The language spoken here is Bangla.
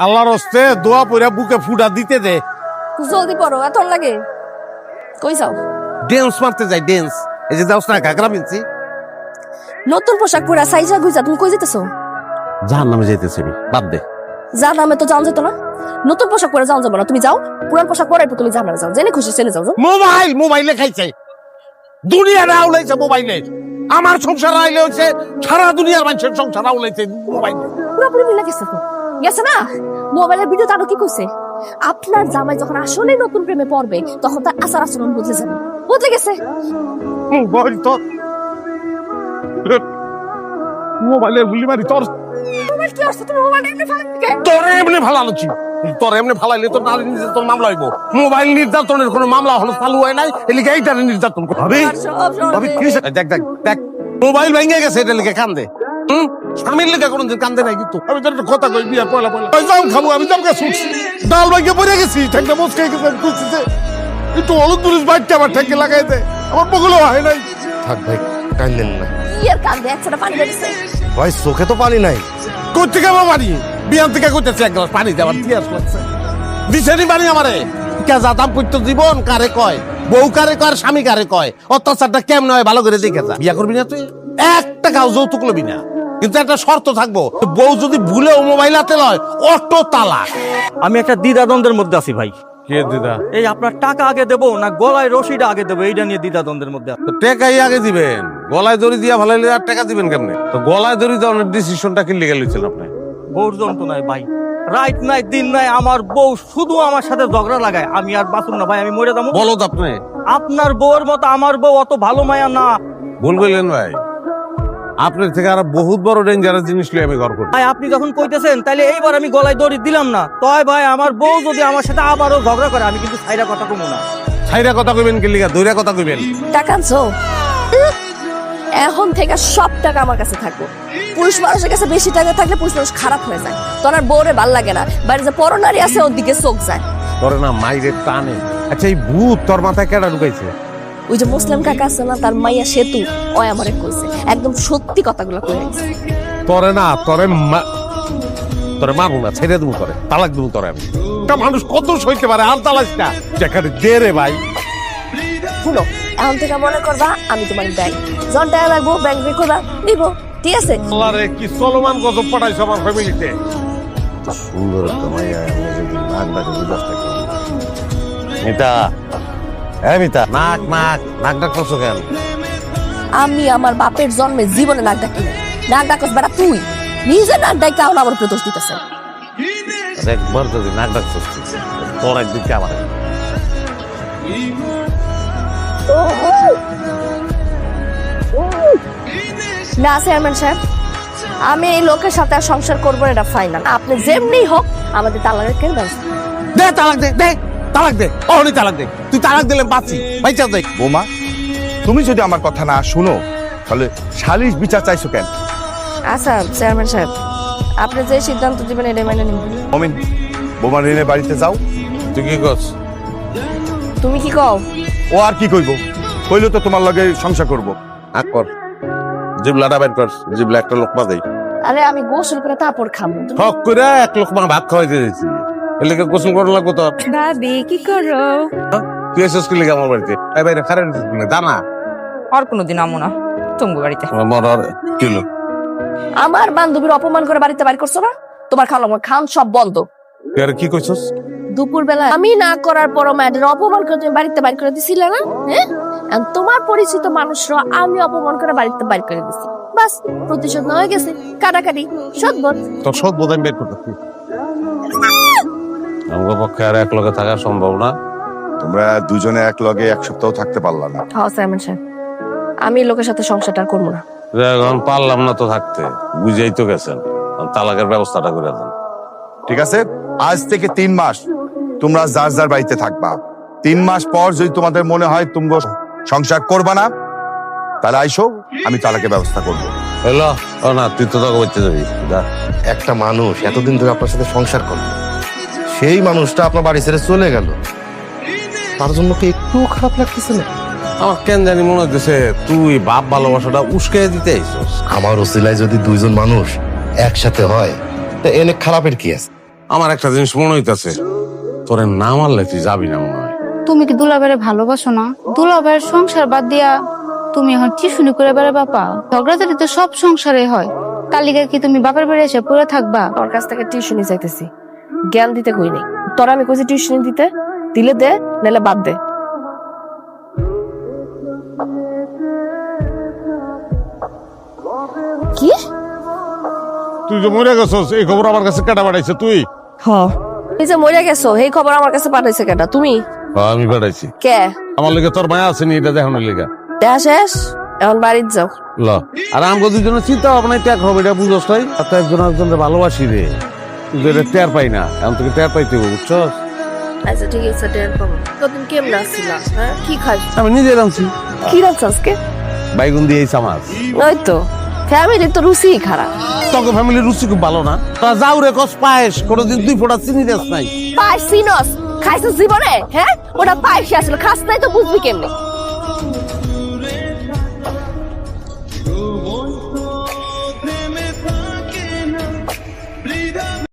আল্লাহর হস্তে দোয়া পড়া বুকে ফুটা দিতে দে। জলদি পড়ো, এত লাগে। কই যাও? ড্যান্স মারতে যাই, ড্যান্স। এই যে যাওস না ঘাগরা পিনছি। নতুন পোশাক পরা সাইজা গুইজা তুমি কই যেতেছো? জাহান্নামে যাইতেছি আমি, বাদ দে। যা নামে তো যাও যেত না। নতুন পোশাক পরে যাও যাবো না, তুমি যাও। পুরান পোশাক পরে তুমি জাহান্নামে যাও, জেনে খুশি চলে যাও। মোবাইলে খাইছে, দুনিয়ার আউলাইছে মোবাইলে। আমার সংসার আইলে হচ্ছে সারা দুনিয়ার মানুষের সংসার আউলাইছে মোবাইলে। পুরোপুরি মিলে গেছে তো, গেছে না? মোবাইলের ভিডিও আরো কি কইছে, আপনার জামাই যখন আসলে নতুন প্রেমে পড়বে তখন তার আচার আচরণ বদলে যাবে। বদলে গেছে। মোবাইল তো মোবাইলে গুলি মারি তোর। মোবাইল কি আসছে? তুমি মোবাইল এমনি ফালান দিকে। তোর এমনি ভালানো ছিল, তোর এমনি ফালাইলে তোর নারী নির্যাতন মামলা হইব। মোবাইল নির্যাতনের কোনো মামলা হলো চালু হয় নাই, এলিকে এইটার নির্যাতন হবে। দেখ দেখ দেখ, মোবাইল ভেঙে গেছে, এটা লিখে কান্দে। স্বামীর লেখা কোনদিন কান্দে নাই কিন্তু। আমি তোর একটা কথা কই, বিয়ার পয়লা পয়লা জাম খাবো, আমি জামকে ছুটছি, ডাল ভাঙে পড়ে গেছি, ঠেকটা মস্কাই গেছে, আমি খুঁজছি একটু হলুদ তুলিস বাইকটা আমার ঠেকে লাগাই দে, আমার বগুলো হয় নাই। থাক ভাই, কাঁদলেন না কি আর কান্দে, একসাথে পানি বেরিয়েছে। ভাই, চোখে তো পানি নাই। করতে কেমন পানি? বিয়ান থেকে করতেছে এক গ্লাস পানি দেওয়ার তিয়াস লাগছে। দিছেনি পানি আমারে। কে যাতাম করতো জীবন কারে কয়, বউ কারে কয়, স্বামী কারে কয়, অত্যাচারটা কেমন হয় ভালো করে দেখে যা। বিয়া করবি না তুই? একটা গাও যৌতুক লবি না, কিন্তু একটা শর্ত থাকবো, বউ যদি ভুলেও মোবাইল হাতে লয় অটো তালাক। আমি একটা দ্বিধাদ্বন্দ্বের মধ্যে আছি ভাই। কে দিদা? এই আপনার টাকা আগে দেবো না গলায় রশিটা আগে দেবো, এইটা নিয়ে দ্বিধাদ্বন্দ্বের মধ্যে আছি। টাকাই আগে দিবেন, গলায় দড়ি দিয়া ভালাইলে আর টাকা দিবেন কেমনে? তো গলায় দড়ি দেওয়ার ডিসিশনটা কি লিগে লইছেন আপনি? বউর যন্ত্রণায় ভাই, রাত নাই দিন নাই আমার বউ শুধু আমার সাথে ঝগড়া লাগায়। আমি আর বাঁচুন না ভাই, আমি মরে যাবো। বলো তো আপনি। আপনার বউর মতো আমার বউ অত ভালো মায়া না। ভুল বললেন ভাই, আপনার থেকে আর বহুত বড় ডেঞ্জারাস জিনিস লিয়ে আমি ঘর করি। ভাই আপনি যখন কইতেছেন তাহলে এইবার আমি গলায় দড়ি দিলাম না। তয় ভাই আমার বউ যদি আমার সাথে আবারও ঝগড়া করে, আমি কিন্তু ছাইরা কথা কমু না। ছাইরা কথা কইবেন কি লিগা? দইরা কথা কইবেন। টাকা আনছো? এখন থেকে সব টাকা আমার কাছে থাকবো। পুরুষ মানুষের কাছে বেশি টাকা থাকলে পুরুষ মানুষ খারাপ হয়ে যায়। তোর আর বউরে ভাল লাগে না, বাড়ি যে পরনারী আছে ওর দিকে চোখ যায়। করে না মাইরে টানে। আচ্ছা এই ভূত তোর মাথায় কেডা ঢুকাইছে? ওই যে মুসলিম কাকা আছে না, তার মাইয়া সেতু, ওই আমারে কইছে, একদম সত্যি কথাগুলো কয়ে গেছে। তোরে না, তোরে মারবো না, ছেড়ে দেবো, তোরে তালাক দেবো। তোরে আমি একটা মানুষ কত সইতে পারে, আর তালাক না যেখানে দে রে ভাই। শুনো, এখন থেকে মনে করবা আমি তোমার ব্যাংক, যখন টাকা লাগবো ব্যাংক রেখো না, দিব, ঠিক আছে? আল্লাহ রে, কি চলমান গজব পাঠাইছো আমার ফ্যামিলিতে। সুন্দর একটা মাইয়া, আমরা যদি নাক ডাকে বিদাসটা করি। মিতা, হ্যাঁ মিতা, নাক নাক নাক ডাক করছো কেন? আমি আমার বাপের জন্মে জীবনে নাক ডাকি না। নাক ডাকস বেটা তুই, নিজে নাক ডাকা আমার উপরে দোষ দিতেছে। একবার যদি নাক ডাক করছিস তোর একদিন কে আমার না চেয়ারম্যান সাহেব, আমি এই লোকের সাথে আর সংসার করবো না, এটা ফাইনাল। আপনি যেমনি হোক আমাদের তালাকের কেন ব্যবস্থা দে, তালাক দে, দে তালাক দে, অহনি তালাক দে। তুই তালাক দিলে বাঁচি, বাইচা দেখ। বৌমা, তুমি যদি আমার কথা না শুনো তাহলে সালিশ বিচার চাইছো কেন? আচ্ছা চেয়ারম্যান সাহেব, আপনি যে সিদ্ধান্ত দিবেন এটা মেনে নিন। মমিন, বৌমা রেনে বাড়িতে যাও। তুই কি করছ? তুমি কি কও? ও আর কি কইব, কইলো তো তোমার লগে সংসার করব। আগ কর, জিবলাটা বের কর, জিবলা একটা লোকমা দেই। আরে আমি গোসল করে তারপর খাবো। শখ করে এক লোকমা ভাত খাওয়াইতে দিয়েছি, এলাকা গোসল করা লাগবো তোর। ভাবি কি করো? তুই এসেছিস কি লিখে আমার বাড়িতে? এই বাইরে খারাপ দানা আর কোনোদিন আমো না তোমার বাড়িতে। মরার কিলো। আমার বান্ধবীর অপমান করে বাড়িতে বাড়ি করছো না? তোমার খান সব বন্ধ। তুই আর কি কইছস? দুপুর বেলা আমি না করার পর ম্যাডাম অপমান করে তুমি বাড়িতে বাড়ি করে দিছিলে না? হ্যাঁ, আর তোমার পরিচিত মানুষরা আমি অপমান করে বাড়িতে বাড়ি করে দিছি। বাস, প্রতিশোধ না হয়ে গেছে, কাটাকাটি সদবোধ। তোর সব বোধ আমি বের করতেছি। আমার পক্ষে আর এক লগে থাকা সম্ভব না। তোমরা দুজনে এক লগে এক সপ্তাহ থাকতে পারলা না। হ্যাঁ চেয়ারম্যান সাহেব, আমি এই লোকের সাথে সংসারটা আর করবো না। এখন পারলাম না তো থাকতে, বুঝেই তো গেছেন, তালাকের ব্যবস্থাটা করে দেন। ঠিক আছে, আজ থেকে 3 মাস তোমরা যার যার বাড়িতে থাকবা। 3 মাস পর যদি তোমাদের মনে হয় তোমরা সংসার করবা না, তাহলে আইসো, আমি তালাকের ব্যবস্থা করবো। হ্যালো, ও না তুই তো তোকে বলতে যাবি। একটা মানুষ এতদিন ধরে আপনার সাথে সংসার করলো, সেই মানুষটা আপনার বাড়ি ছেড়ে চলে গেল, তার জন্য কি একটু খারাপ লাগতেছে না? আমার কেন জানি মনে হচ্ছে তুই বাপ ভালোবাসাটা উস্কে দিতে আইছস। আমার ওসিলায় যদি দুইজন মানুষ একসাথে হয় তা এনে খারাপের কি আছে? আমার একটা জিনিস মনে হইতাছে, তোরে না মারলে তুই যাবি না মনে হয়। তুমি কি দুলাভাইরে ভালোবাসো না? দুলাভাইয়ের সংসার বাদ দিয়া তুমি এখন টিউশনি করে বেড়ে বাপা। ঝগড়াঝাটি তো সব সংসারে হয়, কালিকা কি তুমি বাপের বাড়ি এসে পড়ে থাকবা? তোর কাছ থেকে টিউশনি চাইতেছি, জ্ঞান দিতে কই নাই। তোরা আমি কইছি টিউশনি দিতে, দিলে দে, নাহলে বাদ দে। কি তুই যে মরে গেছস এই খবর আমার কাছে কেটা পাঠাইছে তুই? এই যে মরে গেছো এই খবর আমার কাছে পাঠাইছে কেটা? তুমি? আমি পাঠাইছি। কে? আমার লেগে তোর মায়া আছে নি এটা দেখানোর লেগে। দেখা শেষ, এখন বাড়ির যাও। ল আর আমাকে দুজনের চিন্তা ভাবনা ত্যাগ হবে, এটা বুঝস তাই? আর তো একজন একজনের ভালোবাসি রে, তুই তো এটা টের পাই না, এখন তোকে টের পাইতে হবে, বুঝছস? আচ্ছা ঠিক আছে, টের পাবো। কতদিন কেমন আসছিলা? হ্যাঁ, কি খাইছ? আমি নিজে রাঁধছি। কি রাখছ আজকে? বাইগুন দিয়ে চামাচ। ওই তো ফ্যামিলির তো রুচি খারাপ। তোকে ফ্যামিলির রুচি খুব ভালো না? তা যাও রে কস পায়েস, কোনোদিন তুই ফোঁটা চিনি দেস নাই। পাইছিনস খাইছিস জীবনে? হ্যাঁ, ওটা পাইছি আসলে খাস নাই তো বুঝবি কেমনে?